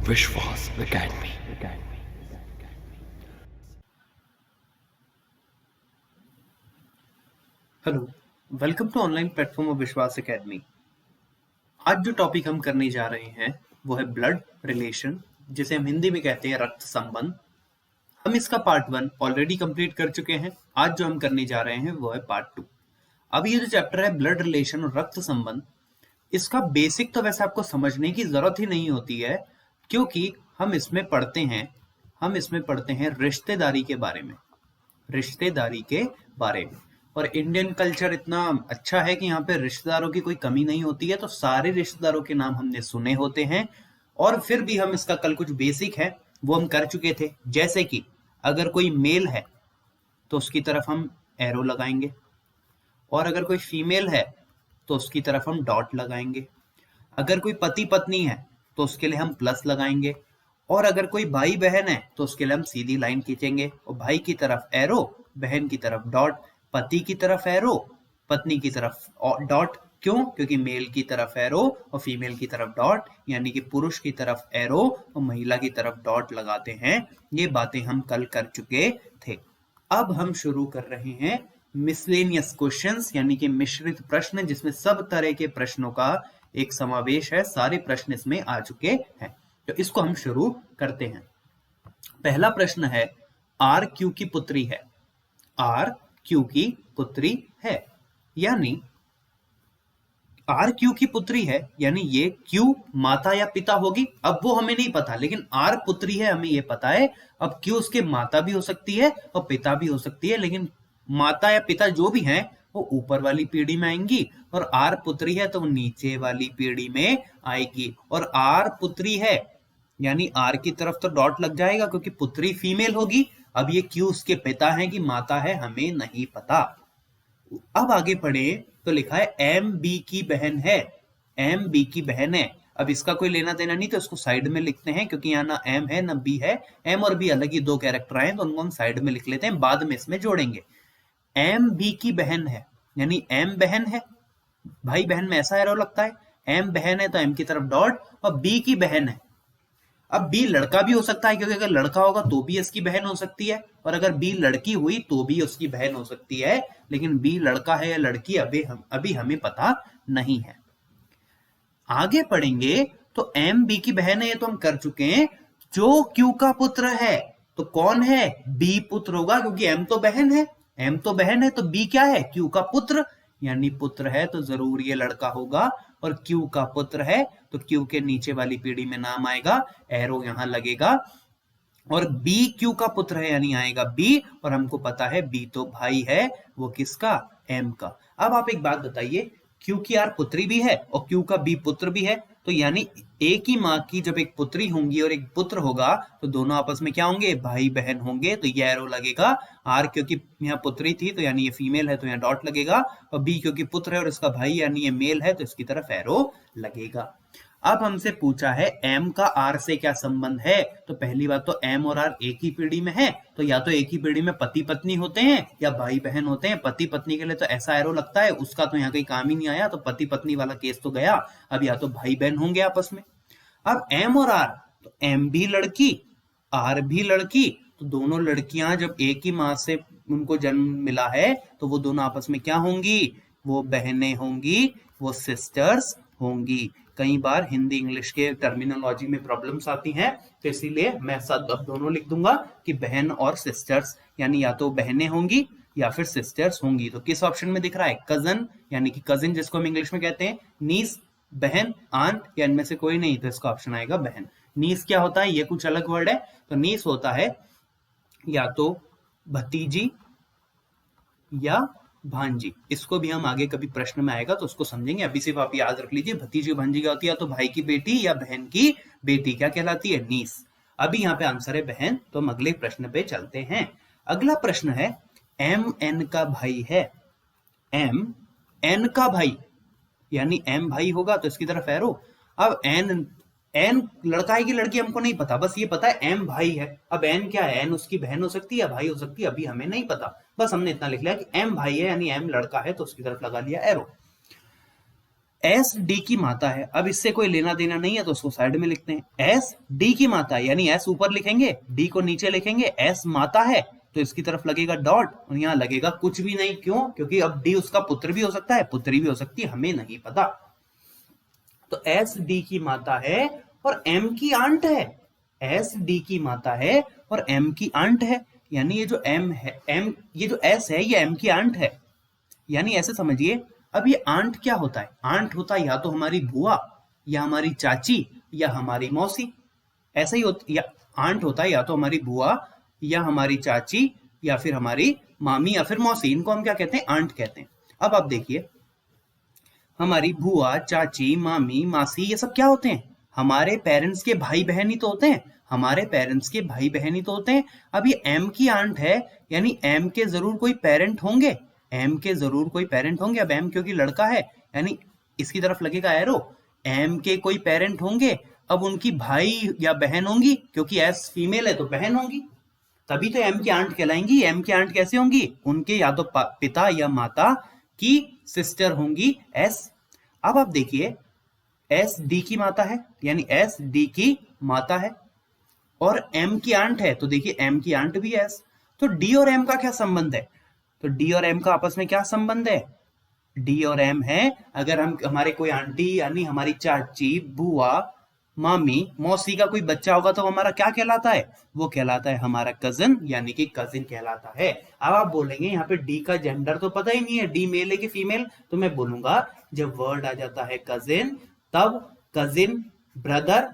विश्वास Academy. Hello, welcome to online platform of Vishwas Academy. आज जो टॉपिक हम करने जा रहे हैं वो है ब्लड रिलेशन, जिसे हम हिंदी में कहते हैं रक्त संबंध। हम इसका पार्ट 1 ऑलरेडी कंप्लीट कर चुके हैं। आज जो हम करने जा रहे हैं वो है पार्ट 2। अब ये जो चैप्टर है ब्लड रिलेशन और रक्त संबंध, इसका बेसिक तो वैसे आपको समझने की जरूरत ही नहीं होती है, क्योंकि हम इसमें पढ़ते हैं रिश्तेदारी के बारे में। रिश्तेदारी के बारे में। और इंडियन कल्चर इतना अच्छा है कि यहाँ पे रिश्तेदारों की कोई कमी नहीं होती है, तो सारे रिश्तेदारों के नाम हमने सुने होते हैं। और फिर भी हम इसका कल कुछ बेसिक है वो हम कर चुके थे, जैसे कि अगर कोई मेल है तो उसकी तरफ हम एरो लगाएंगे, और अगर कोई फीमेल है तो उसकी तरफ हम डॉट लगाएंगे। अगर कोई पति पत्नी है तो उसके लिए हम प्लस लगाएंगे, और अगर कोई भाई बहन है तो उसके लिए हम सीधी लाइन खींचेंगे, और भाई की तरफ एरो, बहन की तरफ डॉट, पति की तरफ एरो, पत्नी की तरफ डॉट। क्यों? क्योंकि मेल की तरफ एरो और फीमेल की तरफ डॉट, यानी कि पुरुष की तरफ एरो और महिला की तरफ डॉट लगाते हैं। ये बातें हम कल कर चुके थे। अब हम शुरू कर रहे हैं मिसलेनियस क्वेश्चंस, यानी कि मिश्रित प्रश्न, जिसमें सब तरह के प्रश्नों का एक समावेश है। सारे प्रश्न इसमें आ चुके हैं, तो इसको हम शुरू करते हैं। पहला प्रश्न है, आर क्यू की पुत्री है। आर क्यू की पुत्री है, यानी आर क्यू की पुत्री है, यानी ये क्यू माता या पिता होगी। अब वो हमें नहीं पता, लेकिन आर पुत्री है हमें ये पता है। अब क्यू उसके माता भी हो सकती है और पिता भी हो सकती है, लेकिन माता या पिता जो भी हैं वो ऊपर वाली पीढ़ी में आएंगी, और आर पुत्री है तो वो नीचे वाली पीढ़ी में आएगी। और आर पुत्री है यानी आर की तरफ तो डॉट लग जाएगा, क्योंकि पुत्री फीमेल होगी। अब ये क्यू उसके पिता है कि माता है, हमें नहीं पता। अब आगे पढ़े तो लिखा है एम बी की बहन है। एम बी की बहन है। अब इसका कोई लेना देना नहीं, तो इसको साइड में लिखते हैं, क्योंकि यहाँ ना एम है ना बी है। एम और बी अलग ही दो कैरेक्टर हैं, तो उनको हम साइड में लिख लेते हैं, बाद में इसमें जोड़ेंगे। एम बी की बहन है, यानी एम बहन है। भाई बहन में ऐसा एरो लगता है। एम बहन है तो एम की तरफ डॉट, और बी की बहन है। अब बी लड़का भी हो सकता है, क्योंकि अगर लड़का होगा तो भी इसकी बहन हो सकती है, और अगर बी लड़की हुई तो भी उसकी बहन हो सकती है। लेकिन बी लड़का है या लड़की अभी हमें पता नहीं है। आगे पढ़ेंगे तो एम बी की बहन है, ये तो हम कर चुके हैं। जो क्यू का पुत्र है तो कौन है? बी पुत्र होगा, क्योंकि एम तो बहन है। एम तो बहन है तो बी क्या है? क्यू का पुत्र, यानी पुत्र है तो जरूर ये लड़का होगा। और क्यू का पुत्र है तो क्यू के नीचे वाली पीढ़ी में नाम आएगा, एरो यहां लगेगा। और बी क्यू का पुत्र है, यानी आएगा बी, और हमको पता है बी तो भाई है, वो किसका? एम का। अब आप एक बात बताइए, क्यू की आर पुत्री भी है और क्यू का बी पुत्र भी है, तो यानी एक ही माँ की जब एक पुत्री होंगी और एक पुत्र होगा तो दोनों आपस में क्या होंगे? भाई बहन होंगे। तो ये एरो लगेगा। आर क्योंकि यहाँ पुत्री थी तो यानी ये फीमेल है तो यहाँ डॉट लगेगा, और बी क्योंकि पुत्र है और इसका भाई यानी ये मेल है तो इसकी तरफ एरो लगेगा। अब हमसे पूछा है एम का आर से क्या संबंध है। तो पहली बात तो एम और आर एक ही पीढ़ी में है, तो या तो एक ही पीढ़ी में पति पत्नी होते हैं या भाई बहन होते हैं। पति पत्नी के लिए तो ऐसा एरो लगता है, उसका तो यहाँ कहीं काम ही नहीं आया, तो पति पत्नी वाला केस तो गया। अब या तो भाई बहन होंगे आपस में। अब एम और आर, तो एम भी लड़की आर भी लड़की, तो दोनों लड़कियां जब एक ही माँ से उनको जन्म मिला है तो वो दोनों आपस में क्या होंगी? वो बहनें होंगी, वो सिस्टर्स होंगी। कई बार हिंदी इंग्लिश के टर्मिनोलॉजी में प्रॉब्लम्स आती हैं, तो इसीलिए मैं सब अब दोनों लिख दूंगा कि बहन और सिस्टर्स, यानी या तो बहनें होंगी या फिर सिस्टर्स होंगी। तो किस ऑप्शन में दिख रहा है? कजन, यानी कि कजिन जिसको हम इंग्लिश में कहते हैं। नीस बहन, आंट, या इनमें से कोई नहीं, तो इसका ऑप्शन आएगा बहन। नीस क्या होता है? ये कुछ अलग वर्ड है। तो नीस होता है या तो भतीजी या भांजी। इसको भी हम आगे कभी प्रश्न में आएगा तो उसको समझेंगे, अभी सिर्फ आप याद रख लीजिए भतीजी भांजी क्या होती है, तो भाई की बेटी या बहन की बेटी क्या कहलाती है? नीस। अभी यहाँ पे आंसर है बहन, तो हम अगले प्रश्न पे चलते हैं। अगला प्रश्न है, एम एन का भाई है। एम एन का भाई, यानी एम भाई होगा तो इसकी तरफ एरो। अब एन एन लड़का है कि लड़की हमको नहीं पता, बस ये पता है एम भाई है। अब एन क्या है? एन उसकी बहन हो सकती है या भाई हो सकती है, अभी हमें नहीं पता। बस हमने इतना लिख लिया कि एम भाई है, यानी एम लड़का है तो उसकी तरफ लगा लिया एरो। एस डी की माता है, अब इससे कोई लेना देना नहीं है तो उसको साइड में लिखते हैं। एस डी की माता है, यानी एस ऊपर लिखेंगे, डी को नीचे लिखेंगे। एस माता है तो इसकी तरफ लगेगा डॉट और यहाँ लगेगा कुछ भी नहीं। क्यों? क्योंकि अब डी उसका पुत्र भी हो सकता है, पुत्री भी हो सकती है, हमें नहीं पता। तो एस डी की माता है और एम की आंट है। एस डी की माता है और एम की आंट है, यानी ये जो एम है, एम, ये जो एस है ये एम की आंट है। यानी ऐसे समझिए, अब ये आंट क्या होता है? आंट होता है या तो हमारी बुआ या हमारी चाची या हमारी मौसी। ऐसा ही होता, या आंट होता है या तो हमारी बुआ या हमारी चाची या फिर हमारी मामी या फिर मौसी। इनको हम क्या कहते हैं? आंट कहते हैं। अब आप देखिए, हमारी बुआ, चाची, मामी, मासी, ये सब क्या होते हैं? हमारे पेरेंट्स के भाई बहन ही तो होते हैं। हमारे पेरेंट्स के भाई बहन ही तो होते हैं। अब ये एम की आंट है, यानी एम के जरूर कोई पेरेंट होंगे। एम के जरूर कोई पेरेंट होंगे। अब एम क्योंकि लड़का है, यानी इसकी तरफ लगेगा एरो। एम के कोई पेरेंट होंगे, अब उनकी भाई या बहन होंगी, क्योंकि एस फीमेल है तो बहन होंगी, तभी तो एम की आंट कहलाएंगी। एम की आंट कैसे होंगी? उनके या तो पिता या माता की सिस्टर होंगी एस। अब आप देखिए, एस डी की माता है, यानी एस डी की माता है और एम की आंट है, तो देखिए एम की आंट भी एस। तो डी और एम का क्या संबंध है? तो डी और एम का आपस में क्या संबंध है? डी और एम है, अगर हम हमारे कोई आंटी यानी हमारी चाची, बुआ, मामी, मौसी का कोई बच्चा होगा तो हमारा क्या कहलाता है? वो कहलाता है हमारा कजिन, यानी कि कजिन कहलाता है। अब आप बोलेंगे यहाँ पे डी का जेंडर तो पता ही नहीं है, डी मेल है कि फीमेल? तो मैं बोलूंगा जब वर्ड आ जाता है कजिन, तब कजिन, ब्रदर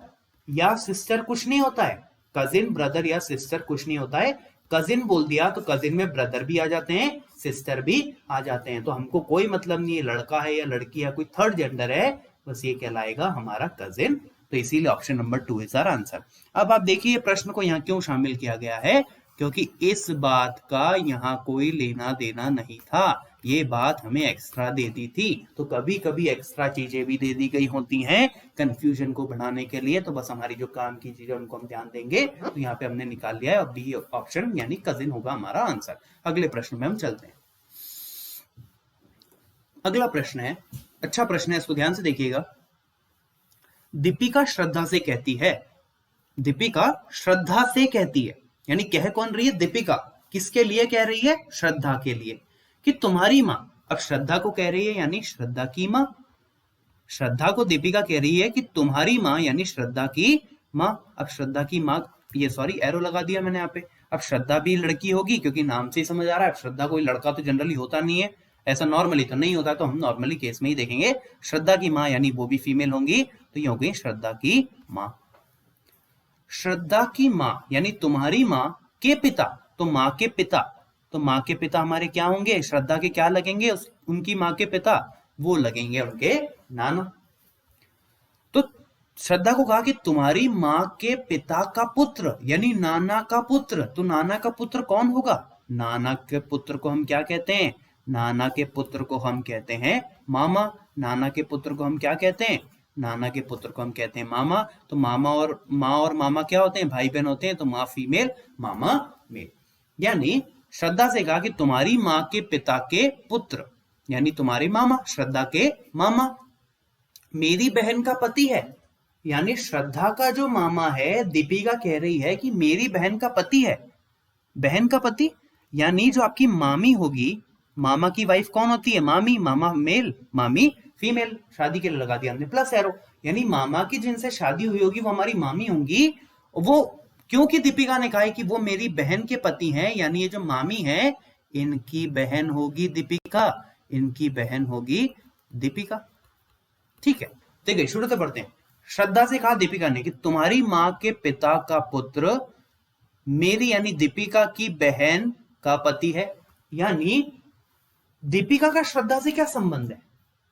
या सिस्टर कुछ नहीं होता है। कजिन, ब्रदर या सिस्टर कुछ नहीं होता है। कजिन बोल दिया तो कजिन में ब्रदर भी आ जाते हैं, सिस्टर भी आ जाते हैं। तो हमको कोई मतलब नहीं है लड़का है या लड़की है, कोई थर्ड जेंडर है, बस ये कहलाएगा हमारा कजिन। तो इसीलिए option number 2 is our answer. अब आप देखिए प्रश्न को यहाँ क्यों शामिल किया गया है, क्योंकि इस बात का यहाँ कोई लेना देना नहीं था। ये बात हमें एक्स्ट्रा दे दी थी। तो कभी कभी एक्स्ट्रा चीजें भी दे दी गई होती हैं कंफ्यूजन को बढ़ाने के लिए। तो बस हमारी जो काम की चीजें उनको हम ध्यान देंगे। तो यहाँ पे हमने निकाल लिया है और बी ऑप्शन यानी कजिन होगा हमारा आंसर। अगले प्रश्न में हम चलते हैं। अगला प्रश्न है, अच्छा प्रश्न है, इसको ध्यान से देखिएगा। दीपिका श्रद्धा से कहती है, दीपिका श्रद्धा से कहती है, यानी कह कौन रही है? दीपिका। किसके लिए कह रही है? श्रद्धा के लिए, कि तुम्हारी माँ। अब श्रद्धा को कह रही है यानी श्रद्धा की माँ। श्रद्धा को दीपिका कह रही है कि तुम्हारी माँ, यानी श्रद्धा की माँ। अब श्रद्धा की माँ, ये सॉरी एरो लगा दिया मैंने यहाँ पे। अब श्रद्धा भी लड़की होगी क्योंकि नाम से ही समझ आ रहा है। श्रद्धा कोई लड़का तो जनरली होता नहीं है, ऐसा नॉर्मली तो नहीं होता, तो हम नॉर्मली केस में ही देखेंगे। श्रद्धा की माँ यानी वो भी फीमेल होंगी, तो ये हो गई श्रद्धा की माँ। श्रद्धा की माँ यानी तुम्हारी माँ के पिता, तो माँ के पिता, तो माँ के पिता हमारे क्या होंगे? श्रद्धा के क्या लगेंगे? उनकी माँ के पिता, वो लगेंगे उनके नाना। तो श्रद्धा को कहा कि तुम्हारी माँ के पिता का पुत्र, यानी नाना का पुत्र। तो नाना का पुत्र कौन होगा? नाना के पुत्र को हम क्या कहते हैं? नाना के पुत्र को हम कहते हैं मामा। नाना के पुत्र को हम क्या कहते हैं? नाना के पुत्र को हम कहते हैं मामा। तो मामा और माँ और मामा क्या होते हैं? भाई बहन होते हैं। तो माँ फीमेल, मामा मेल। यानी श्रद्धा से कहा कि तुम्हारी माँ के पिता के पुत्र, यानी तुम्हारे मामा, श्रद्धा के मामा, मेरी बहन का पति है। यानी श्रद्धा का जो मामा है, दीपिका कह रही है कि मेरी बहन का पति है। बहन का पति यानी जो आपकी मामी होगी, मामा की वाइफ कौन होती है? मामी। मामा मेल, मामी फीमेल। शादी के लिए लगा दिया हमने प्लस एरो, यानी मामा की जिनसे शादी हुई होगी वो हमारी मामी होंगी। वो क्योंकि दीपिका ने कहा है कि वो मेरी बहन के पति हैं, यानी ये जो मामी है इनकी बहन होगी दीपिका, इनकी बहन होगी दीपिका। ठीक है, देखिए शुरू से पढ़ते हैं। श्रद्धा से कहा दीपिका ने कि तुम्हारी माँ के पिता का पुत्र मेरी यानी दीपिका की बहन का पति है। यानी दीपिका का श्रद्धा से क्या संबंध है?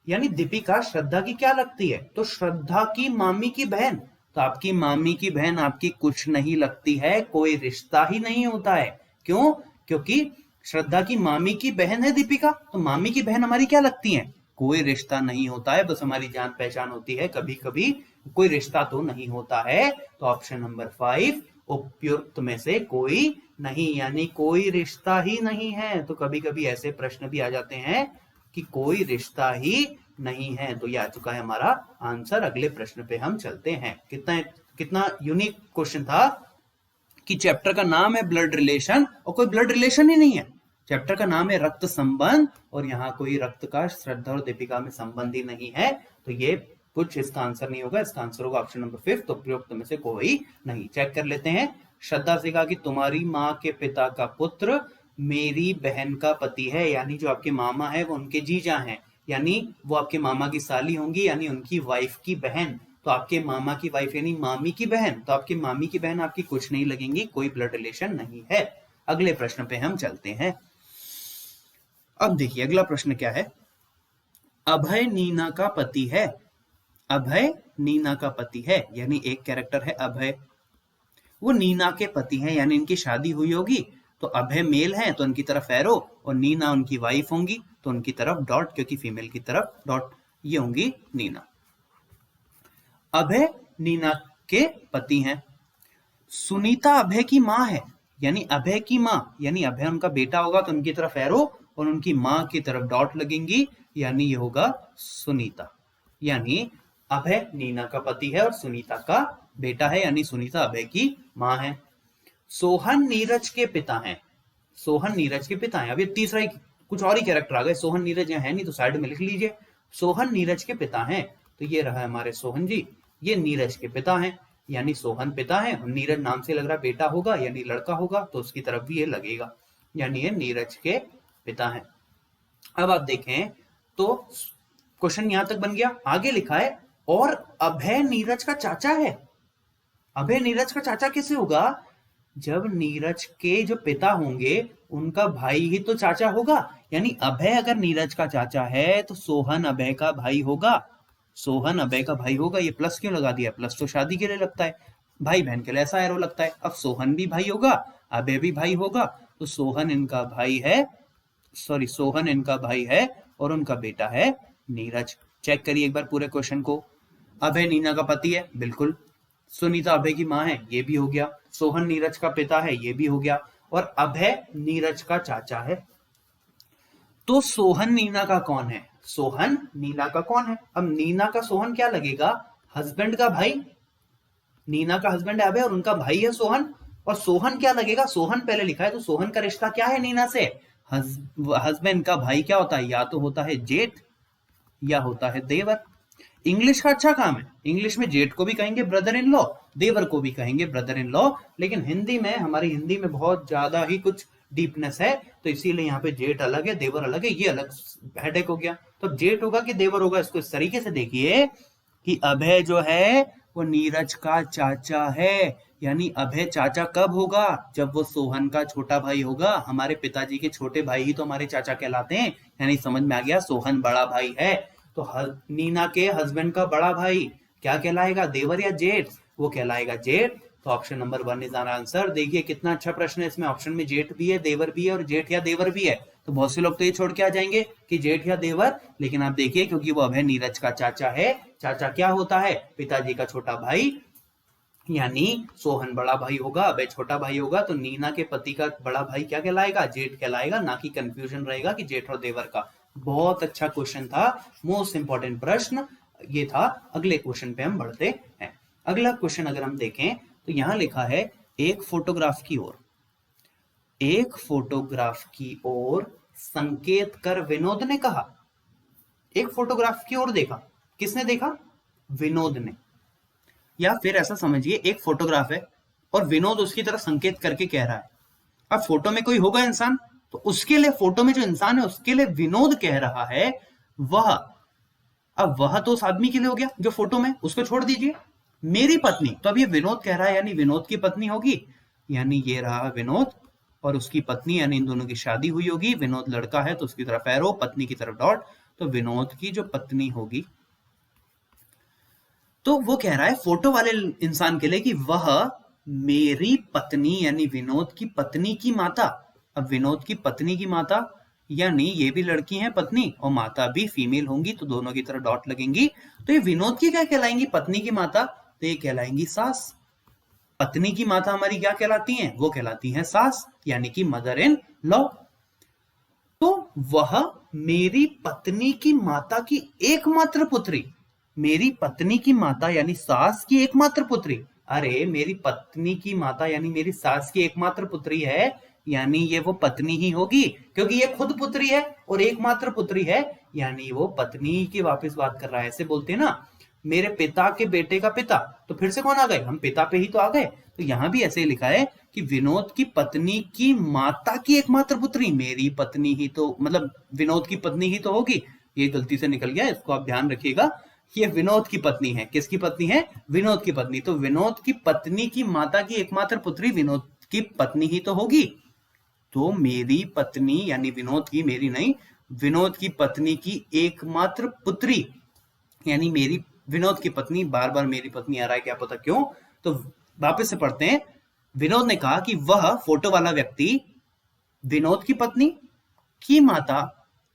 यानी दीपिका श्रद्धा की क्या लगती है? तो श्रद्धा की मामी की बहन। तो आपकी मामी की बहन आपकी कुछ नहीं लगती है, कोई रिश्ता ही नहीं होता है। क्यों? क्योंकि श्रद्धा की मामी की बहन है दीपिका, तो मामी की बहन हमारी क्या लगती है? कोई रिश्ता नहीं होता है, बस हमारी जान पहचान होती है कभी कभी, कोई रिश्ता तो नहीं होता है। तो ऑप्शन नंबर 5 उपयुक्त में से कोई नहीं, यानी कोई रिश्ता ही नहीं है। तो कभी कभी ऐसे प्रश्न भी आ जाते हैं कि कोई रिश्ता ही नहीं है। तो ये आ चुका है हमारा आंसर। अगले प्रश्न पे हम चलते हैं। कितना यूनिक क्वेश्चन था कि चैप्टर का नाम है ब्लड रिलेशन और कोई ब्लड रिलेशन ही नहीं है। चैप्टर का नाम है रक्त संबंध और यहाँ कोई रक्त का श्रद्धा और दीपिका में संबंध ही नहीं है। तो ये कुछ इसका आंसर नहीं होगा। इसका आंसर होगा ऑप्शन नंबर 5। तो उपयुक्त में से कोई नहीं। चेक कर लेते हैं। श्रद्धा से कहा कि तुम्हारी माँ के पिता का पुत्र मेरी बहन का पति है, यानी जो आपके मामा है वो उनके जीजा हैं, यानी वो आपके मामा की साली होंगी, यानी उनकी वाइफ की बहन। तो आपके मामा की वाइफ यानी मामी की बहन, तो आपकी मामी की बहन आपकी कुछ नहीं लगेंगी, कोई ब्लड रिलेशन नहीं है। अगले प्रश्न पे हम चलते हैं। अब देखिए अगला प्रश्न क्या है। अभय नीना का पति है। अभय नीना का पति है, यानी एक कैरेक्टर है अभय, वो नीना के पति हैं, यानी इनकी शादी हुई होगी। तो अभय मेल है तो उनकी तरफ एरो और नीना उनकी वाइफ होंगी तो उनकी तरफ डॉट, क्योंकि फीमेल की तरफ डॉट, ये होंगी नीना। अभय नीना के पति हैं। सुनीता अभय की माँ है, यानी अभय की माँ, यानी अभय उनका बेटा होगा तो उनकी तरफ एरो और उनकी माँ की तरफ डॉट लगेंगी, यानी ये होगा सुनीता। यानी अभय नीना का पति है और सुनीता का बेटा है, यानी सुनीता अभय की माँ है। सोहन नीरज के पिता हैं। सोहन नीरज के पिता हैं। अब ये तीसरा ही कुछ और ही कैरेक्टर आ गए। सोहन नीरज यहाँ है नहीं तो साइड में लिख लीजिए। सोहन नीरज के पिता हैं, तो ये रहा हमारे सोहन जी, ये नीरज के पिता हैं, यानी सोहन पिता है। नीरज नाम से लग रहा बेटा होगा यानी लड़का होगा तो उसकी तरफ भी ये लगेगा, यानी ये नीरज के पिता हैं। अब आप देखें तो क्वेश्चन यहां तक बन गया। आगे लिखा है और अभय नीरज का चाचा है। अभय नीरज का चाचा कैसे होगा? जब नीरज के जो पिता होंगे उनका भाई ही तो चाचा होगा, यानी अभय अगर नीरज का चाचा है तो सोहन अभय का भाई होगा। सोहन अभय का भाई होगा। ये प्लस क्यों लगा दिया? प्लस तो शादी के लिए लगता है, भाई बहन के लिए ऐसा एरो लगता है। अब सोहन भी भाई होगा, अभय भी भाई होगा, तो सोहन इनका भाई है, सॉरी सोहन इनका भाई है और उनका बेटा है नीरज। चेक करिए एक बार पूरे क्वेश्चन को। अभय नीना का पति है, बिल्कुल। सुनीता अभय की माँ है, ये भी हो गया। सोहन नीरज का पिता है, ये भी हो गया। और अभय नीरज का चाचा है। तो सोहन नीना का कौन है? सोहन नीना का कौन है? अब नीना का सोहन क्या लगेगा? हस्बैंड का भाई। नीना का हस्बैंड है अभय और उनका भाई है सोहन। और सोहन क्या लगेगा? सोहन पहले लिखा है तो सोहन का रिश्ता क्या है नीना से? हस्बैंड का भाई क्या होता है? या तो होता है जेठ या होता है देवर। इंग्लिश का अच्छा काम है, इंग्लिश में जेठ को भी कहेंगे ब्रदर इन लॉ, देवर को भी कहेंगे ब्रदर इन लॉ, लेकिन हिंदी में, हमारी हिंदी में बहुत ज्यादा ही कुछ डीपनेस है तो इसीलिए यहाँ पे जेठ अलग है देवर अलग है, ये अलग हेडेक हो गया। तो जेठ होगा कि देवर होगा, इसको इस तरीके से देखिए कि अभय जो है वो नीरज का चाचा है, यानी अभय चाचा कब होगा? जब वो सोहन का छोटा भाई होगा। हमारे पिताजी के छोटे भाई ही तो हमारे चाचा कहलाते हैं, यानी समझ में आ गया सोहन बड़ा भाई है। तो नीना के हस्बैंड का बड़ा भाई क्या कहलाएगा? देवर या जेठ? वो कहलाएगा जेठ। तो option number 1 is our answer. देखिए कितना अच्छा प्रश्न है, इसमें ऑप्शन में जेठ भी है, देवर भी है और जेठ या देवर भी है। तो बहुत से लोग तो ये छोड़ के आ जाएंगे कि जेठ या देवर, लेकिन आप देखिए क्योंकि वो अभय नीरज का चाचा है। चाचा क्या होता है? पिताजी का छोटा भाई, यानी सोहन बड़ा भाई होगा, अभय छोटा भाई होगा। तो नीना के पति का बड़ा भाई क्या कहलाएगा? जेठ कहलाएगा, ना कि कंफ्यूजन रहेगा कि जेठ और देवर का। बहुत अच्छा क्वेश्चन था, मोस्ट इंपॉर्टेंट प्रश्न ये था। अगले क्वेश्चन पे हम बढ़ते हैं। अगला क्वेश्चन अगर हम देखें तो यहां लिखा है एक फोटोग्राफ की ओर, एक फोटोग्राफ की ओर संकेत कर विनोद ने कहा। एक फोटोग्राफ की ओर देखा, किसने देखा? विनोद ने। या फिर ऐसा समझिए एक फोटोग्राफ है और विनोद उसकी तरफ संकेत करके कह रहा है। अब फोटो में कोई होगा इंसान, तो उसके लिए, फोटो में जो इंसान है उसके लिए विनोद कह रहा है वह। अब वह तो उस आदमी के लिए हो गया जो फोटो में, उसको छोड़ दीजिए। मेरी पत्नी, तो अब ये विनोद कह रहा है यानी विनोद की पत्नी होगी, यानी ये रहा विनोद और उसकी पत्नी, यानी इन दोनों की शादी हुई होगी। विनोद लड़का है तो उसकी तरफ एरो, पत्नी की तरफ डॉट, तो विनोद की जो पत्नी होगी, तो वो कह रहा है फोटो वाले इंसान के लिए कि वह मेरी पत्नी, यानी विनोद की पत्नी की माता। अब विनोद की पत्नी की माता यानी ये भी लड़की है पत्नी और माता भी फीमेल होंगी, तो दोनों की तरफ डॉट लगेंगी। तो ये विनोद की क्या कहलाएंगी? पत्नी की माता, तो ये कहलाएंगी सास। पत्नी की माता हमारी क्या कहलाती हैं? वो कहलाती हैं सास, यानी कि मदर इन लॉ। तो वह मेरी पत्नी की माता की एकमात्र पुत्री, मेरी पत्नी की माता यानी सास की एकमात्र पुत्री। अरे मेरी पत्नी की माता यानी मेरी सास की एकमात्र पुत्री है, यानी ये वो पत्नी ही होगी, क्योंकि ये खुद पुत्री है और एकमात्र पुत्री है, यानी वो पत्नी की वापस बात कर रहा है। ऐसे बोलते हैं ना, मेरे पिता के बेटे का पिता, तो फिर से कौन आ गए, हम पिता पे ही तो आ गए। तो यहां भी ऐसे ही लिखा है कि विनोद की पत्नी की माता की एकमात्र पुत्री, मेरी पत्नी ही तो, मतलब विनोद की पत्नी ही तो होगी। ये गलती से निकल गया, इसको आप ध्यान रखिएगा। ये विनोद की पत्नी है। किसकी पत्नी है, विनोद की पत्नी। तो विनोद की पत्नी की माता की एकमात्र पुत्री विनोद की पत्नी ही तो होगी। तो मेरी पत्नी यानी विनोद की, मेरी नहीं, विनोद की पत्नी की एकमात्र पुत्री, यानी मेरी विनोद की पत्नी, बार बार मेरी पत्नी आ रहा है, क्या पता क्यों। तो वापस से पढ़ते हैं। विनोद ने कहा कि वह फोटो वाला व्यक्ति विनोद की पत्नी की माता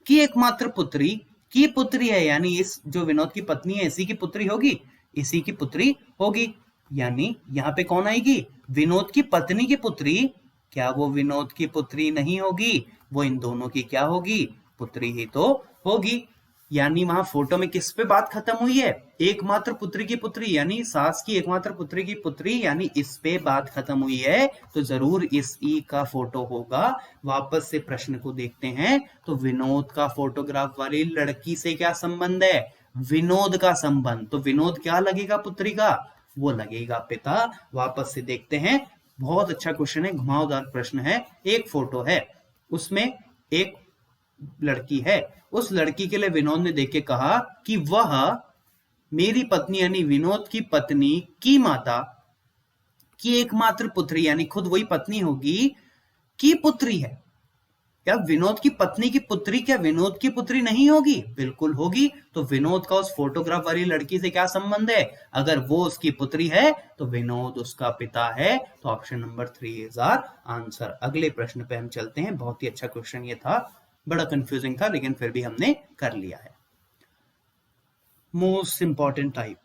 की एकमात्र पुत्री की पुत्री है, यानी इस जो विनोद की पत्नी है इसी की पुत्री होगी, इसी की पुत्री होगी। यानी यहां पे कौन आएगी, विनोद की पत्नी की पुत्री। क्या वो विनोद की पुत्री नहीं होगी, वो इन दोनों की क्या होगी, पुत्री ही तो होगी। यानी वहां फोटो में किस पे बात खत्म हुई है, एकमात्र पुत्री की पुत्री, यानी सास की एकमात्र पुत्री की पुत्री, यानी इस पे बात खत्म हुई है। तो जरूर इस ई का फोटो होगा। वापस से प्रश्न को देखते हैं। तो विनोद का फोटोग्राफ वाली लड़की से क्या संबंध है, विनोद का संबंध। तो विनोद क्या लगेगा पुत्री का, वो लगेगा पिता। वापस से देखते हैं। बहुत अच्छा क्वेश्चन है, घुमावदार प्रश्न है। एक फोटो है, उसमें एक लड़की है। उस लड़की के लिए विनोद ने देख के कहा कि वह मेरी पत्नी यानी विनोद की पत्नी की माता की एकमात्र पुत्री, यानी खुद वही पत्नी होगी, की पुत्री है। क्या विनोद की पत्नी की पुत्री क्या विनोद की पुत्री नहीं होगी, बिल्कुल होगी। तो विनोद का उस फोटोग्राफ वाली लड़की से क्या संबंध है, अगर वो उसकी पुत्री है तो विनोद उसका पिता है। तो option number 3 is our answer. अगले प्रश्न पे हम चलते हैं। बहुत ही अच्छा क्वेश्चन ये था, बड़ा कंफ्यूजिंग था, लेकिन फिर भी हमने कर लिया है। Most important type,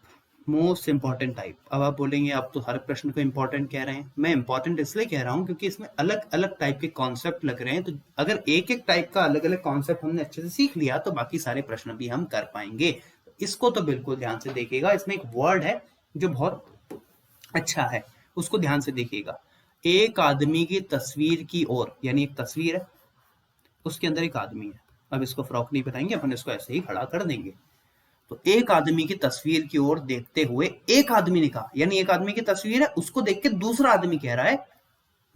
most important type. अब आप बोलेंगे आप तो हर प्रश्न को इंपॉर्टेंट कह रहे हैं। मैं इंपॉर्टेंट इसलिए कह रहा हूं क्योंकि इसमें अलग अलग टाइप के कॉन्सेप्ट लग रहे हैं। तो अगर एक एक टाइप का अलग अलग कॉन्सेप्ट हमने अच्छे से सीख लिया तो बाकी सारे प्रश्न भी हम कर पाएंगे। इसको तो बिल्कुल ध्यान से देखिएगा। इसमें एक वर्ड है जो बहुत अच्छा है, उसको ध्यान से देखिएगा। एक आदमी की तस्वीर की ओर, यानी एक तस्वीर है, उसके अंदर एक आदमी है। अब इसको फ्रॉक नहीं पहनाएंगे अपन, इसको ऐसे ही खड़ा कर देंगे। तो एक आदमी की तस्वीर की ओर देखते हुए एक आदमी ने कहा, यानी एक आदमी की तस्वीर है, उसको देख के दूसरा आदमी कह रहा है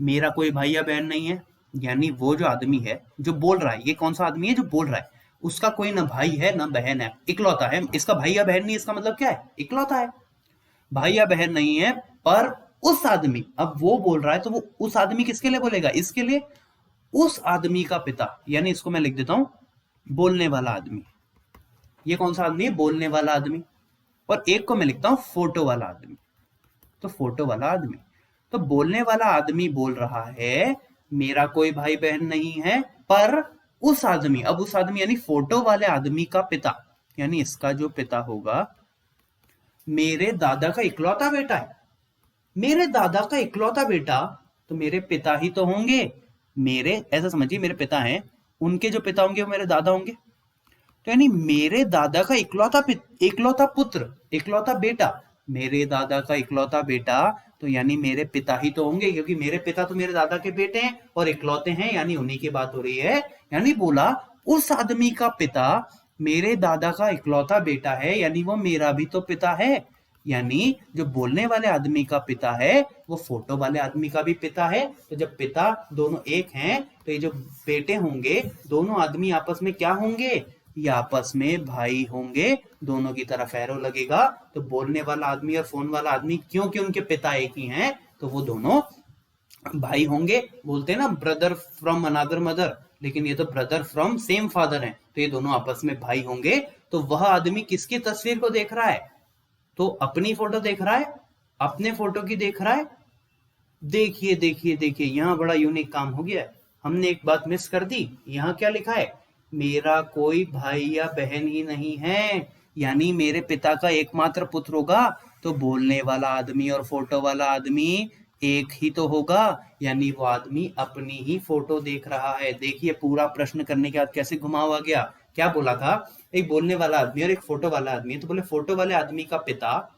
मेरा कोई भाई या बहन नहीं है। यानी वो जो आदमी है जो बोल रहा है, ये कौन सा आदमी है जो बोल रहा है, उसका कोई ना भाई है ना बहन है, इकलौता है। इसका भाई या बहन नहीं, इसका मतलब क्या है, इकलौता है, भाई या बहन नहीं है। पर उस आदमी, अब वो बोल रहा है तो वो उस आदमी किसके लिए बोलेगा, इसके लिए, उस आदमी का पिता, यानी इसको मैं लिख देता हूं बोलने वाला आदमी। ये कौन सा आदमी है, बोलने वाला आदमी। और एक को मैं लिखता हूं फोटो वाला आदमी। तो फोटो वाला आदमी, तो बोलने वाला आदमी बोल रहा है मेरा कोई भाई बहन नहीं है, पर उस आदमी, अब उस आदमी यानी फोटो वाले आदमी का पिता, यानी इसका जो पिता होगा, मेरे दादा का इकलौता बेटा है। मेरे दादा का इकलौता बेटा, तो मेरे पिता ही तो होंगे। मेरे, ऐसा समझिए मेरे पिता हैं, उनके जो पिता होंगे वो मेरे दादा होंगे। तो यानी मेरे दादा का इकलौता पुत्र, इकलौता बेटा, मेरे दादा का इकलौता बेटा, तो यानी मेरे पिता ही तो होंगे, क्योंकि मेरे पिता तो मेरे दादा के बेटे हैं और इकलौते हैं, यानी उन्हीं की बात हो रही है। यानी बोला उस आदमी का पिता मेरे दादा का इकलौता बेटा है, यानी वो मेरा भी तो पिता है। यानी जो बोलने वाले आदमी का पिता है वो फोटो वाले आदमी का भी पिता है। तो जब पिता दोनों एक हैं तो ये जो बेटे होंगे दोनों आदमी आपस में क्या होंगे, ये आपस में भाई होंगे। दोनों की तरफ एरो लगेगा। तो बोलने वाला आदमी और फोन वाला आदमी, क्योंकि उनके पिता एक ही हैं, तो वो दोनों भाई होंगे। बोलते हैं ना ब्रदर फ्रॉम अनदर मदर, लेकिन ये तो ब्रदर फ्रॉम सेम फादर हैं, तो ये दोनों आपस में भाई होंगे। तो वह आदमी किसकी तस्वीर को देख रहा है, तो अपनी फोटो देख रहा है, अपने फोटो की देख रहा है। देखिए देखिए देखिए, यहां बड़ा यूनिक काम हो गया है। हमने एक बात मिस कर दी। यहां क्या लिखा है, मेरा कोई भाई या बहन ही नहीं है, यानी मेरे पिता का एकमात्र पुत्र होगा। तो बोलने वाला आदमी और फोटो वाला आदमी एक ही तो होगा, यानी वो आदमी अपनी ही फोटो देख रहा है। देखिए पूरा प्रश्न करने के बाद कैसे घुमा हुआ गया। क्या बोला था, एक बोलने वाला आदमी और एक फोटो वाला आदमी है, तो बोले फोटो वाले आदमी का पिता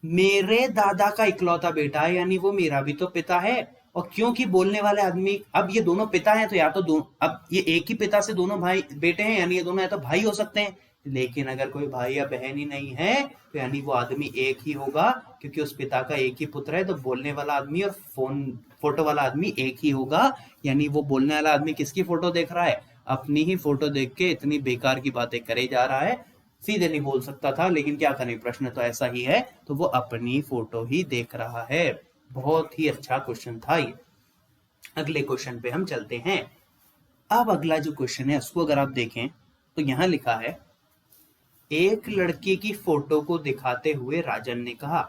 मेरे दादा का इकलौता बेटा है, यानी वो मेरा भी तो पिता है। और क्योंकि बोलने वाले आदमी, अब ये दोनों पिता हैं तो या तो अब ये एक ही पिता से दोनों भाई बेटे हैं, यानी ये दोनों या तो भाई हो सकते हैं। लेकिन अगर कोई भाई या बहन ही नहीं है तो यानी वो आदमी एक ही होगा, क्योंकि उस पिता का एक ही पुत्र है। तो बोलने वाला आदमी और फोटो वाला आदमी एक ही होगा, यानी वो बोलने वाला आदमी किसकी फोटो देख रहा है, अपनी ही फोटो देख के इतनी बेकार की बातें करे जा रहा है। सीधे नहीं बोल सकता था, लेकिन क्या करें, प्रश्न तो ऐसा ही है, तो वो अपनी फोटो ही देख रहा है। बहुत ही अच्छा क्वेश्चन था ये। अगले क्वेश्चन पे हम चलते हैं। अब अगला जो क्वेश्चन है उसको अगर आप देखें तो यहां लिखा है, एक लड़की की फोटो को दिखाते हुए राजन ने कहा।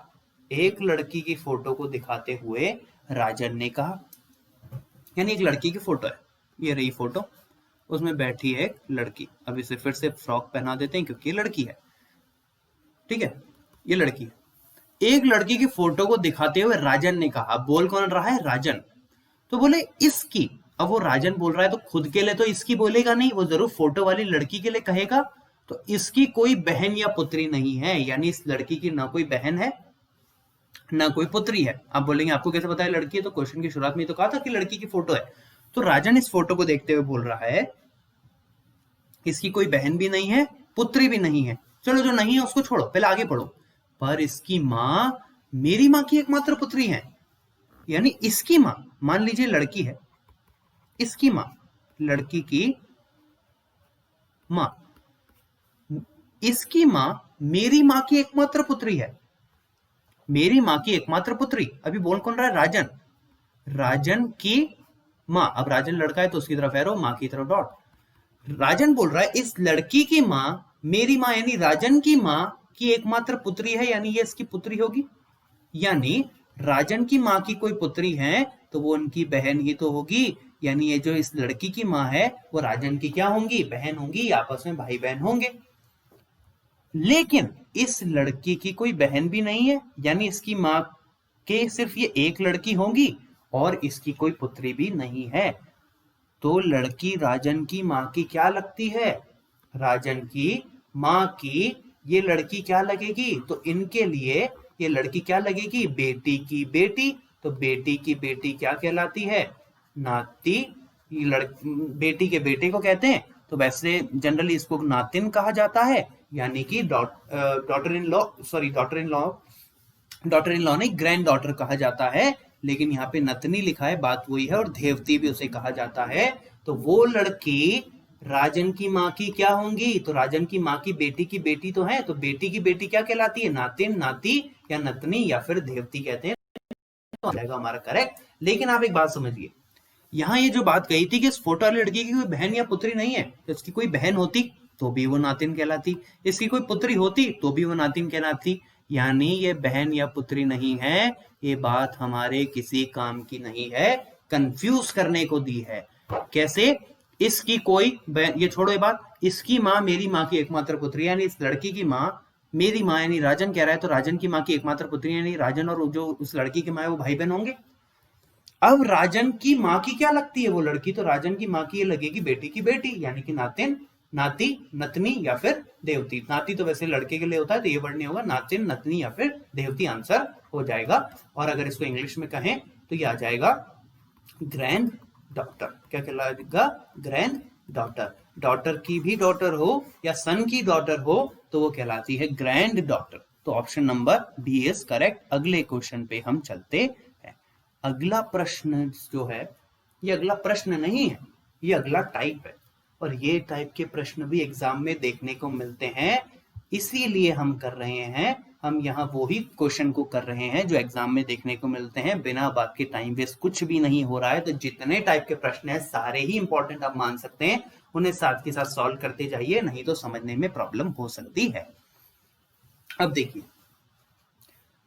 एक लड़की की फोटो को दिखाते हुए राजन ने कहा, यानी एक लड़की की फोटो है, ये रही फोटो, उसमें बैठी है एक लड़की। अब इसे फिर से फ्रॉक पहना देते हैं क्योंकि ये लड़की है, ठीक है, ये लड़की है। एक लड़की की फोटो को दिखाते हुए राजन ने कहा, बोल कौन रहा है, राजन। तो बोले इसकी, अब वो राजन बोल रहा है तो खुद के लिए तो इसकी बोलेगा नहीं, वो जरूर फोटो वाली लड़की के लिए कहेगा। तो इसकी कोई बहन या पुत्री नहीं है, यानी इस लड़की की ना कोई बहन है ना कोई पुत्री है। आप बोलेंगे आपको कैसे पता है लड़की है, तो क्वेश्चन की शुरुआत में तो कहा था कि लड़की की फोटो है। तो राजन इस फोटो को देखते हुए बोल रहा है, इसकी कोई बहन भी नहीं है, पुत्री भी नहीं है। चलो जो नहीं है उसको छोड़ो, पहले आगे पढ़ो। पर इसकी माँ मेरी माँ की एकमात्र पुत्री है, यानी इसकी माँ, मान लीजिए लड़की है, इसकी माँ, लड़की की माँ, इसकी माँ मेरी माँ की एकमात्र पुत्री है। मेरी माँ की एकमात्र पुत्री, अभी बोल कौन रहा है, राजन। राजन की माँ, अब राजन लड़का है तो उसकी तरफ एरो, माँ की तरफ डॉट। राजन बोल रहा है इस लड़की की माँ मेरी माँ यानी राजन की माँ की एकमात्र पुत्री है, यानी ये इसकी पुत्री होगी। यानी राजन की माँ की कोई पुत्री है तो वो उनकी बहन ही तो होगी, यानी ये जो इस लड़की की माँ है वो राजन की क्या होंगी, बहन होंगी, आपस में भाई बहन होंगे। लेकिन इस लड़की की कोई बहन भी नहीं है, यानी इसकी माँ के सिर्फ ये एक लड़की होंगी और इसकी कोई पुत्री भी नहीं है। तो लड़की राजन की माँ की क्या लगती है, राजन की माँ की ये लड़की क्या लगेगी, तो इनके लिए ये लड़की क्या लगेगी, बेटी की बेटी। तो बेटी की बेटी क्या कहलाती है, नाती। बेटी के बेटे को कहते हैं, तो वैसे जनरली इसको नातिन कहा जाता है, यानी कि daughter in law, sorry daughter in law, daughter in law नहीं, ग्रैंड डॉटर कहा जाता है। लेकिन यहाँ पे नतनी लिखा है, बात वही है, और देवती भी उसे कहा जाता है। तो वो लड़की राजन की माँ की क्या होंगी, तो राजन की माँ की बेटी तो है, तो बेटी की बेटी क्या कहलाती है, नातिन, नाती या नतनी या फिर देवती कहते हैं, तो आ जाएगा हमारा करेक्ट। लेकिन आप एक बात समझिए, यहाँ ये जो बात कही थी कि इस फोटो वाली लड़की की कोई बहन या पुत्री नहीं है, तो इसकी कोई बहन होती तो भी वो नातिन कहलाती, इसकी कोई पुत्री होती तो भी वो नातिन कहलाती, यानी ये बहन या पुत्री नहीं है। ये बात हमारे किसी काम की नहीं है, कंफ्यूज करने को दी है। कैसे, इसकी कोई बहन, ये छोड़ो ये बात, इसकी माँ मेरी माँ की एकमात्र पुत्री, यानी इस लड़की की माँ मेरी माँ, यानी राजन कह रहा है, तो राजन की माँ की एकमात्र पुत्री, यानी राजन और जो उस लड़की की माँ है वो भाई बहन होंगे। अब राजन की माँ की क्या लगती है वो लड़की, तो राजन की माँ की ये लगेगी बेटी की बेटी, यानी कि नातिन, नाती, नतनी या फिर देवती। नाती तो वैसे लड़के के लिए होता है तो ये वर्ड नहीं होगा, नातिन, नतनी या फिर देवती आंसर हो जाएगा। और अगर इसको इंग्लिश में कहें तो ये आ जाएगा ग्रैंड डॉटर। क्या कहलाएगा, ग्रैंड डॉटर। डॉटर की भी डॉटर हो या सन की डॉटर हो तो वो कहलाती है ग्रैंड डॉटर। तो option number B is correct. अगले क्वेश्चन पे हम चलते हैं। अगला प्रश्न जो है, ये अगला प्रश्न नहीं है, ये अगला टाइप है, और ये टाइप के प्रश्न भी एग्जाम में देखने को मिलते हैं, इसीलिए हम कर रहे हैं, हम यहाँ वो ही क्वेश्चन को कर रहे हैं जो एग्जाम में देखने को मिलते हैं। बिना बात के टाइम वेस्ट कुछ भी नहीं हो रहा है, तो जितने टाइप के प्रश्न है सारे ही इंपॉर्टेंट आप मान सकते हैं, उन्हें साथ के साथ सॉल्व करते जाइए, नहीं तो समझने में प्रॉब्लम हो सकती है। अब देखिए,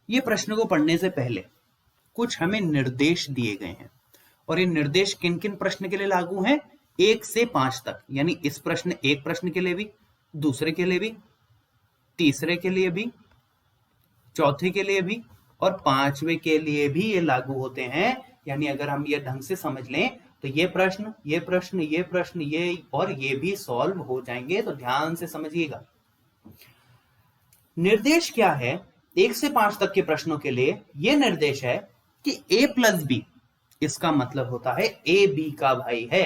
ये प्रश्न को पढ़ने से पहले कुछ हमें निर्देश दिए गए हैं, और ये निर्देश किन किन प्रश्न के लिए लागू हैं, 1 से 5 तक, यानी इस प्रश्न, एक प्रश्न के लिए भी, दूसरे के लिए भी, तीसरे के लिए भी, चौथे के लिए भी और पांचवें के लिए भी ये लागू होते हैं। यानी अगर हम ये ढंग से समझ लें तो ये प्रश्न, ये प्रश्न, ये प्रश्न, ये और ये भी सॉल्व हो जाएंगे। तो ध्यान से समझिएगा। निर्देश क्या है 1 से 5 तक के प्रश्नों के लिए? ये निर्देश है कि a प्लस बी, इसका मतलब होता है ए बी का भाई है,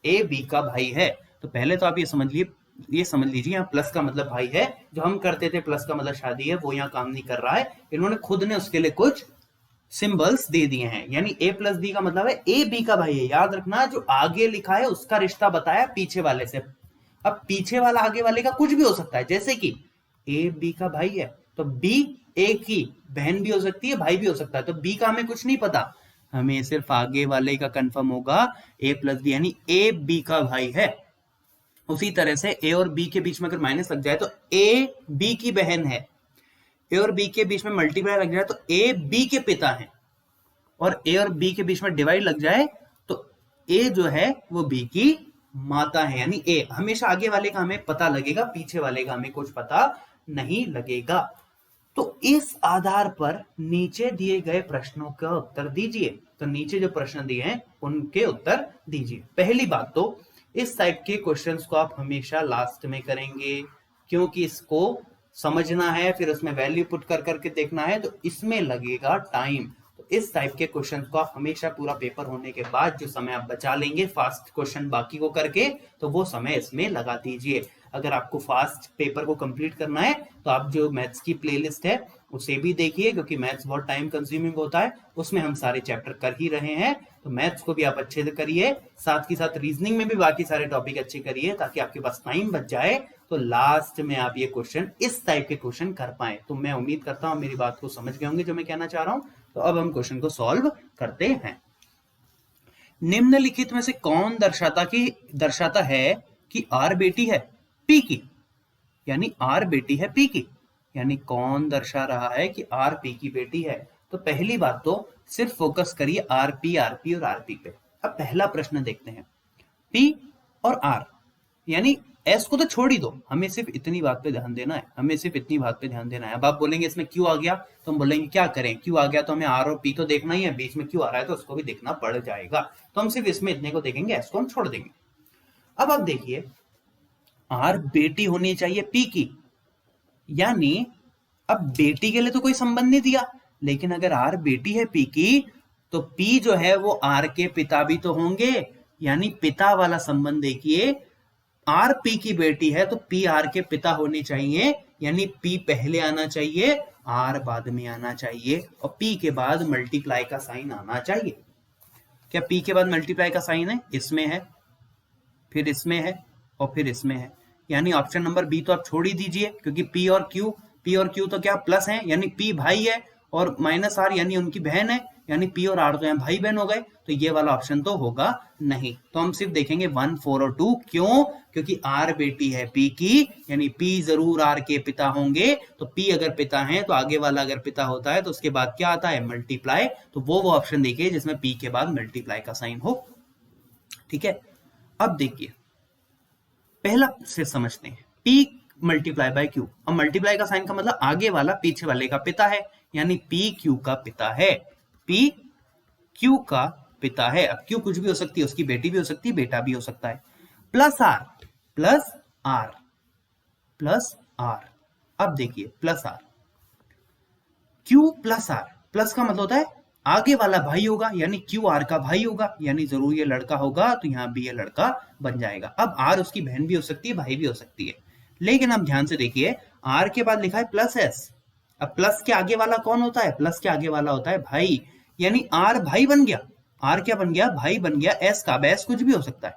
ए बी का भाई है। तो पहले तो आप ये समझ लीजिए यहाँ प्लस का मतलब भाई है। जो हम करते थे प्लस का मतलब शादी है, वो यहाँ काम नहीं कर रहा है। इन्होंने खुद ने उसके लिए कुछ सिंबल्स दे दिए हैं। यानी a प्लस बी का मतलब है ए बी का भाई है। याद रखना, जो आगे लिखा है उसका रिश्ता बताया पीछे वाले से। अब पीछे वाला आगे वाले का कुछ भी हो सकता है, जैसे कि ए बी का भाई है तो बी ए की बहन भी हो सकती है, भाई भी हो सकता है। तो बी का हमें कुछ नहीं पता, हमें सिर्फ आगे वाले का कंफर्म होगा ए प्लस बी, यानी ए बी का भाई है। उसी तरह से ए और बी के बीच में अगर माइनस लग जाए तो ए बी की बहन है। ए और बी के बीच में मल्टीप्लाई लग जाए तो ए बी के पिता है। और ए और बी के बीच में डिवाइड लग जाए तो ए जो है वो बी की माता है। यानी ए हमेशा आगे वाले का हमें पता लगेगा, पीछे वाले का हमें कुछ पता नहीं लगेगा। तो इस आधार पर नीचे दिए गए प्रश्नों का उत्तर दीजिए। तो नीचे जो प्रश्न दिए हैं उनके उत्तर दीजिए। पहली बात तो इस टाइप के क्वेश्चंस को आप हमेशा लास्ट में करेंगे, क्योंकि इसको समझना है, फिर उसमें वैल्यू पुट कर करके देखना है, तो इसमें लगेगा टाइम। तो इस टाइप के क्वेश्चन को आप हमेशा पूरा पेपर होने के बाद जो समय आप बचा लेंगे फास्ट क्वेश्चन बाकी को करके, तो वो समय इसमें लगा दीजिए। अगर आपको फास्ट पेपर को कंप्लीट करना है तो आप जो मैथ्स की प्लेलिस्ट है उसे भी देखिए, क्योंकि मैथ्स बहुत टाइम कंज्यूमिंग होता है। उसमें हम सारे चैप्टर कर ही रहे हैं, तो मैथ्स को भी आप अच्छे से करिए, साथ ही साथ रीजनिंग में भी बाकी सारे टॉपिक अच्छे करिए, ताकि आपके पास टाइम बच जाए तो लास्ट में आप ये क्वेश्चन, इस टाइप के क्वेश्चन कर पाए। तो मैं उम्मीद करता हूं मेरी बात को समझ गए होंगे जो मैं कहना चाह रहा हूं। तो अब हम क्वेश्चन को सॉल्व करते हैं। निम्नलिखित में से कौन दर्शाता है कि आर बेटी है पी की? यानी आर बेटी है पी की, यानी कौन दर्शा रहा है कि आर पी की बेटी है? तो पहली बात तो सिर्फ फोकस करिए आरपी और आरपी पे। अब पहला प्रश्न देखते हैं, पी और आर, यानी एस को तो छोड़ ही दो, हमें सिर्फ इतनी बात पे ध्यान देना है, हमें सिर्फ इतनी बात पे ध्यान देना है। अब आप बोलेंगे इसमें क्यों आ गया, तो हम बोलेंगे क्या करें, क्यों आ गया तो हमें आर और पी तो देखना ही है, बीच में क्यों आ रहा है तो उसको भी देखना पड़ जाएगा। तो हम सिर्फ इसमें इतने को देखेंगे, एस को हम छोड़ देंगे। अब आप देखिए, आर बेटी होनी चाहिए पी की, यानी अब बेटी के लिए तो कोई संबंध नहीं दिया, लेकिन अगर आर बेटी है पी की तो पी जो है वो आर के पिता भी तो होंगे। यानी पिता वाला संबंध देखिए, आर पी की बेटी है तो पी आर के पिता होने चाहिए, यानी पी पहले आना चाहिए, आर बाद में आना चाहिए, और पी के बाद मल्टीप्लाई का साइन आना चाहिए। क्या पी के बाद मल्टीप्लाई का साइन है? इसमें है, फिर इसमें है और फिर इसमें है। यानी ऑप्शन नंबर बी तो आप छोड़ ही दीजिए, क्योंकि पी और क्यू तो क्या प्लस है, यानी पी भाई है और माइनस आर यानी उनकी बहन है, यानी पी और आर तो यहाँ भाई बहन हो गए, तो ये वाला ऑप्शन तो होगा नहीं। तो हम सिर्फ देखेंगे 1, 4 और 2। क्यों? क्योंकि आर बेटी है पी की, यानी पी जरूर आर के पिता होंगे। तो पी अगर पिता है तो आगे वाला अगर पिता होता है तो उसके बाद क्या आता है? मल्टीप्लाई। तो वो ऑप्शन देखिए जिसमें पी के बाद मल्टीप्लाई का साइन हो। ठीक है, अब देखिए पहला से समझते हैं, पी मल्टीप्लाई बाय क्यू। अब मल्टीप्लाई का साइन का मतलब आगे वाला पीछे वाले का पिता है, यानी पी क्यू का पिता है, पी क्यू का पिता है। अब क्यू कुछ भी हो सकती है, उसकी बेटी भी हो सकती है, बेटा भी हो सकता है। Plus R, plus R, plus R. अब देखिए plus R, Q plus R, plus का मतलब होता है आगे वाला भाई होगा, यानी क्यू आर का भाई होगा, यानी जरूर ये लड़का होगा, तो यहां भी ये लड़का बन जाएगा। अब आर उसकी बहन भी हो सकती है, भाई भी हो सकती है, लेकिन अब ध्यान से देखिए आर के बाद लिखा है प्लस एस। अब प्लस के आगे वाला कौन होता है? प्लस के आगे वाला होता है भाई, यानी आर भाई बन गया। आर क्या बन गया? भाई बन गया। एस का, एस कुछ भी हो सकता है,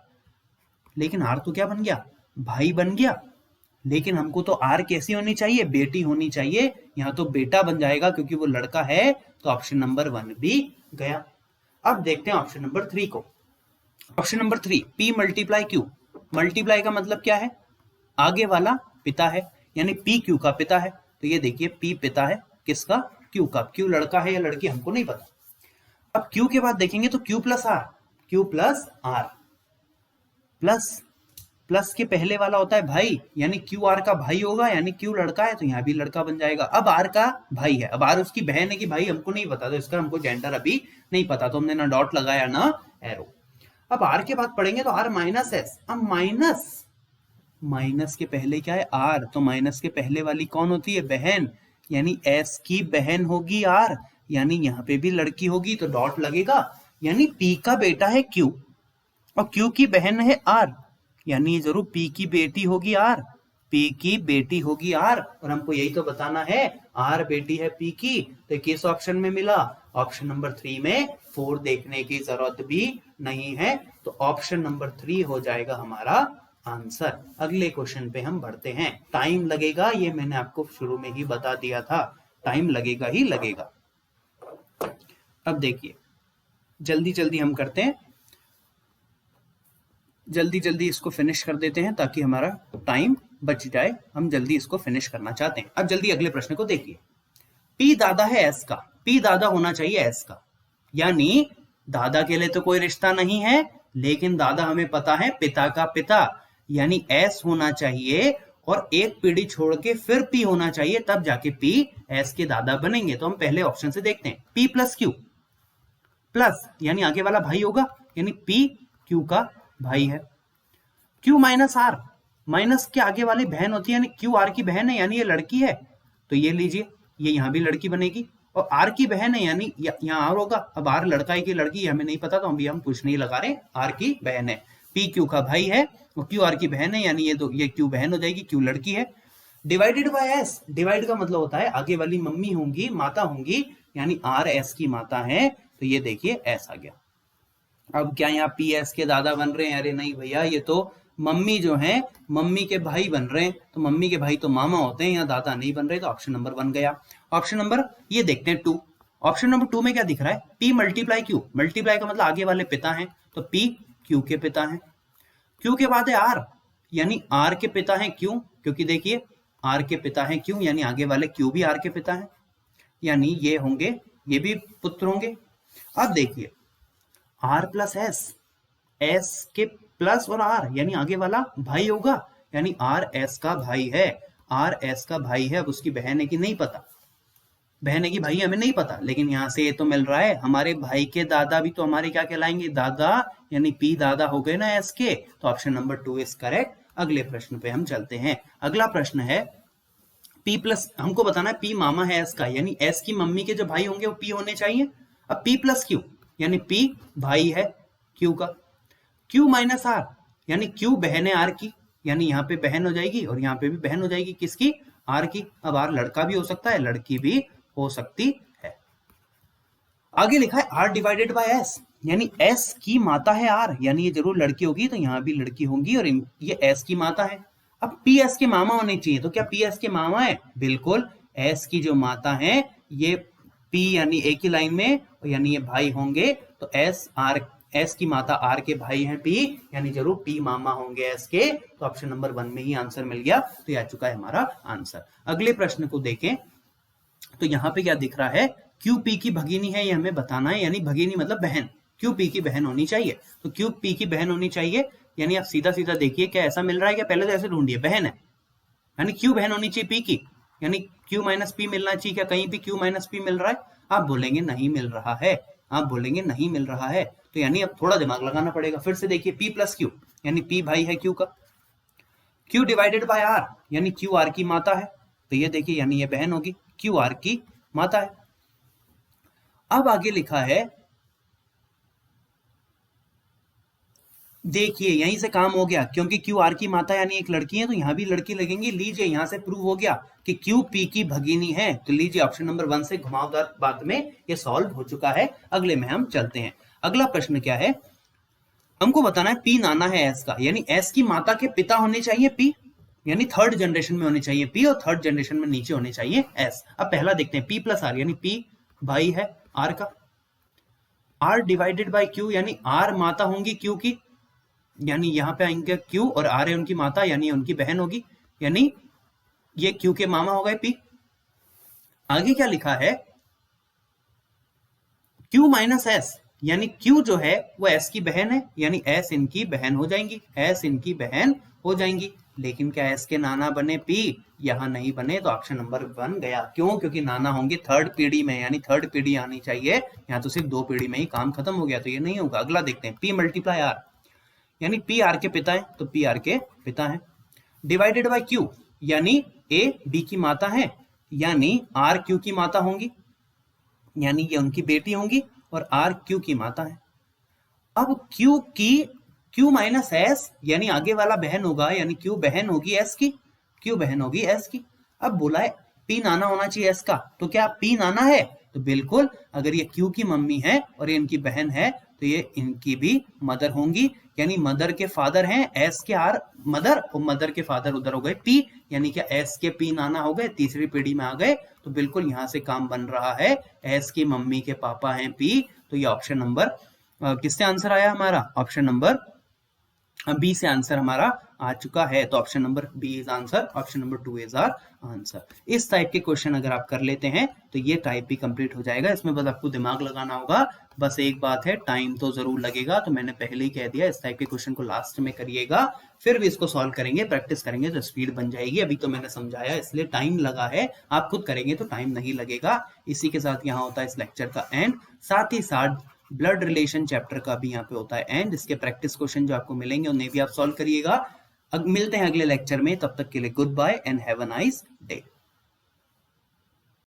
लेकिन आर तो क्या बन गया? भाई बन गया। लेकिन हमको तो आर कैसी होनी चाहिए? बेटी होनी चाहिए। यहाँ तो बेटा बन जाएगा क्योंकि वो लड़का है, तो ऑप्शन नंबर 1 भी गया। अब देखते हैं ऑप्शन नंबर 3 को। Option number 3, P multiply Q. Multiply का मतलब क्या है? आगे वाला पिता है, यानी पी क्यू का पिता है। तो ये देखिए पी पिता है किसका? क्यू का। क्यू लड़का है या लड़की हमको नहीं पता। अब क्यू के बाद देखेंगे तो Q plus R, Q plus R plus plus के पहले वाला होता है भाई, यानी क्यू आर का भाई होगा, यानी क्यू लड़का है तो यहाँ भी लड़का बन जाएगा। अब आर का भाई है, अब आर उसकी बहन है कि भाई हमको नहीं पता, तो इसका हमको जेंडर अभी नहीं पता, तो हमने ना डॉट लगाया ना एरो। अब आर के बाद पढ़ेंगे तो आर माइनस एस। अब माइनस के पहले क्या है, आर, तो माइनस के पहले वाली कौन होती है, बहन, यानी एस की बहन होगी आर, यानी यहाँ पे भी लड़की होगी तो डॉट लगेगा, यानी पी का बेटा है क्यू और क्यू की बहन है आर, यानी जरूर पी की बेटी होगी आर, पी की बेटी होगी आर, और हमको यही तो बताना है आर बेटी है पी की, तो किस ऑप्शन में मिला, ऑप्शन नंबर 3 में। 4 देखने की जरूरत भी नहीं है, तो ऑप्शन नंबर 3 हो जाएगा हमारा आंसर। अगले क्वेश्चन पे हम बढ़ते हैं। टाइम लगेगा, ये मैंने आपको शुरू में ही बता दिया था, टाइम लगेगा ही लगेगा। अब देखिए जल्दी जल्दी हम करते हैं, जल्दी जल्दी इसको फिनिश कर देते हैं ताकि हमारा टाइम बच जाए, हम जल्दी इसको फिनिश करना चाहते हैं। अब जल्दी अगले प्रश्न को देखिए। पी दादा है एस का, पी दादा होना चाहिए एस का, यानी दादा के लिए तो कोई रिश्ता नहीं है, लेकिन दादा हमें पता है पिता का पिता, यानी एस होना चाहिए, और एक पीढ़ी छोड़ के फिर पी होना चाहिए, तब जाके पी एस के दादा बनेंगे। तो हम पहले ऑप्शन से देखते हैं, पी प्लस क्यू, प्लस यानी आगे वाला भाई होगा, यानी पी क्यू का भाई है। क्यू माइनस आर, माइनस के आगे वाली बहन होती है, यानी क्यू आर की बहन है, यानी ये लड़की है, तो ये लीजिए ये यहां भी लड़की बनेगी, और आर की बहन है यानी यहाँ आर होगा। अब आर लड़का है कि लड़की हमें नहीं पता, तो हम कुछ नहीं लगा रहे, आर की बहन है। पी क्यू का भाई है और क्यू आर की बहन है, यानी ये क्यू बहन हो जाएगी, क्यू लड़की है। डिवाइडेड बाय एस, डिवाइड का मतलब होता है आगे वाली मम्मी होंगी, माता होंगी, यानी आर एस की माता है, तो ये देखिए एस आ गया। अब क्या यहाँ पी एस के दादा बन रहे हैं, अरे नहीं भैया, ये तो मम्मी जो है मम्मी के भाई बन रहे हैं, तो मम्मी के भाई तो मामा होते हैं, यहाँ दादा नहीं बन रहे, तो ऑप्शन नंबर 1 गया। ऑप्शन नंबर ये देखते हैं 2, ऑप्शन नंबर 2 में क्या दिख रहा है, पी मल्टीप्लाई क्यू, मल्टीप्लाई का मतलब आगे वाले पिता हैं, तो पी क्यू के पिता हैं। क्यू के बाद है आर, यानी आर के पिता हैं क्यू, क्योंकि देखिए आर के पिता हैं क्यू, यानी आगे वाले क्यू भी आर के पिता हैं, यानी ये होंगे, ये भी पुत्र होंगे। अब देखिए आर प्लस एस, एस के प्लस और आर, यानी आगे वाला भाई होगा, यानी आर एस का भाई है, आर एस का भाई है। अब उसकी बहन है कि नहीं पता, बहन है कि भाई हमें नहीं पता, लेकिन यहां से ये तो मिल रहा है, हमारे भाई के दादा भी तो हमारे क्या कहलाएंगे, दादा, यानी पी दादा हो गए ना एस के, तो ऑप्शन नंबर 2 इज करेक्ट। अगले प्रश्न पे हम चलते हैं। अगला प्रश्न है पी प्लस, हमको बताना है पी मामा है एस का, यानी एस की मम्मी के जो भाई होंगे वो पी होने चाहिए। अब पी प्लस क्यू, यानी पी भाई है क्यू का। क्यू माइनस आर, यानी क्यू बहन है आर की, यानी यहाँ पे बहन हो जाएगी और यहाँ पे भी बहन हो जाएगी, किसकी, आर की। अब आर लड़का भी हो सकता है, लड़की भी हो सकती है। आगे लिखा है आर डिवाइडेड बाय एस, यानी एस की माता है आर, यानी ये जरूर लड़की होगी, तो यहाँ भी लड़की होंगी, और ये एस की माता है। अब पी एस के मामा होने चाहिए, तो क्या पी एस के मामा है, बिल्कुल, एस की जो माता है ये पी, यानी एक ही लाइन में, यानी ये भाई होंगे, तो एस की माता आर के भाई हैं पी, यानी जरूर पी मामा होंगे एस के, तो ऑप्शन नंबर 1 में ही आंसर मिल गया, तो यह आ चुका है हमारा आंसर। अगले प्रश्न को देखें तो यहाँ पे क्या दिख रहा है, क्यू पी की भगिनी है, ये हमें बताना है, यानी भगिनी मतलब बहन, क्यू पी की बहन होनी चाहिए, तो क्यू पी की बहन होनी चाहिए, यानी आप सीधा सीधा देखिए क्या ऐसा मिल रहा है, क्या पहले तो ऐसे ढूंढिए, बहन है, यानी क्यू बहन होनी चाहिए पी की, यानी क्यू माइनस पी मिलना चाहिए, क्या कहीं भी क्यू माइनस पी मिल रहा है, आप बोलेंगे नहीं मिल रहा है, आप बोलेंगे नहीं मिल रहा है, तो यानी अब थोड़ा दिमाग लगाना पड़ेगा। फिर से देखिए पी प्लस क्यू, यानी पी भाई है क्यू का, क्यू डिवाइडेड बाय आर, यानी क्यू आर की माता है, तो ये देखिए यानी ये बहन होगी, क्यू आर की माता है। अब आगे लिखा है, देखिए यहीं से काम हो गया, क्योंकि क्यू आर की माता यानी एक लड़की है, तो यहां भी लड़की लगेंगी। लीजिए यहां से प्रूव हो गया कि क्यू पी की भगिनी है, तो लीजिए ऑप्शन नंबर 1 से घुमावदार बात में ये सॉल्व हो चुका है। अगले में हम चलते हैं। अगला प्रश्न क्या है, हमको बताना है पी नाना है एस का, यानी एस की माता के पिता होने चाहिए पी, यानी थर्ड जनरेशन में होने चाहिए पी, और थर्ड जनरेशन में नीचे होने चाहिए एस। अब पहला देखते हैं, पी प्लस आर, यानी पी भाई है आर का, आर डिवाइडेड बाय क्यू, यानी आर माता होंगी क्यू की, यानी यहां पे आएंगे क्यू और आर है उनकी माता, यानी उनकी बहन होगी, यानी ये क्यू के मामा हो गए पी। आगे क्या लिखा है, क्यू माइनस एस, यानी Q जो है वो S की बहन है, यानी S इनकी बहन हो जाएंगी, S इनकी बहन हो जाएंगी। लेकिन क्या S के नाना बने P? यहाँ नहीं बने, तो ऑप्शन नंबर 1 गया। क्यों? क्योंकि नाना होंगे थर्ड पीढ़ी में, यानी थर्ड पीढ़ी आनी चाहिए। यहाँ तो सिर्फ 2 पीढ़ी में ही काम खत्म हो गया, तो ये नहीं होगा। अगला देखते हैं, P मल्टीप्लाई R, यानी P R के पिता है, तो P R के पिता है। डिवाइडेड बाय Q, यानी A B की माता है, यानी R Q की माता होंगी, यानी ये उनकी बेटी होंगी, और R Q की माता है। अब Q माइनस S, यानी आगे वाला बहन होगा, यानी Q बहन होगी S की, Q बहन होगी S की। अब बोला है P नाना होना चाहिए S का, तो क्या P नाना है? तो बिल्कुल, अगर ये Q की मम्मी है और ये इनकी बहन है, तो ये इनकी भी मदर होंगी, यानी मदर के फादर हैं S के R मदर, और मदर के फादर उधर हो गए P, यानी क्या S के P नाना हो गए, तीसरी पीढ़ी में आ गए। तो बिल्कुल यहाँ से काम बन रहा है, S की मम्मी के पापा हैं P, तो ये ऑप्शन नंबर किससे आंसर आया हमारा? ऑप्शन नंबर बी से आंसर हमारा आ चुका है। तो option number B is answer, option number 2 is our answer. इस टाइप के क्वेश्चन अगर आप कर लेते हैं तो ये टाइप भी कंप्लीट हो जाएगा। इसमें बस आपको दिमाग लगाना होगा, बस एक बात है, टाइम तो जरूर लगेगा, तो मैंने पहले ही कह दिया, इस टाइप के क्वेश्चन को लास्ट में करिएगा, फिर भी इसको सॉल्व करेंगे, प्रैक्टिस करेंगे तो स्पीड बन जाएगी। अभी तो मैंने समझाया इसलिए टाइम लगा है, आप खुद करेंगे तो टाइम नहीं लगेगा। इसी के साथ यहाँ होता है इस लेक्चर का एंड, साथ ही साथ ब्लड रिलेशन चैप्टर का भी यहाँ पे होता है एंड। इसके प्रैक्टिस क्वेश्चन जो आपको मिलेंगे उन्हें भी आप सॉल्व करिएगा। अब मिलते हैं अगले लेक्चर में, तब तक के लिए good bye and have a nice